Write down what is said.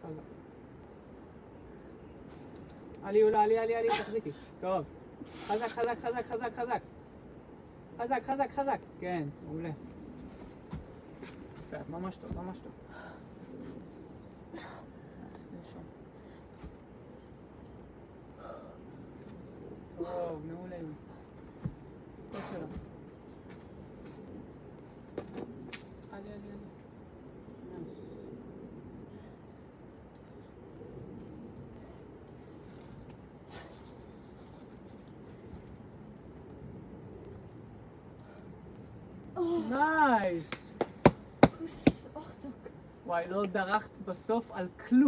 חזק. עלי, עלי, תחזיקי. טוב. חזק. חזק. כן, מעולה. ממש טוב. טוב, מעולה. טוב שלו. עלי. נייס. Achtung. וואי, לא דרכת בסוף על כלום.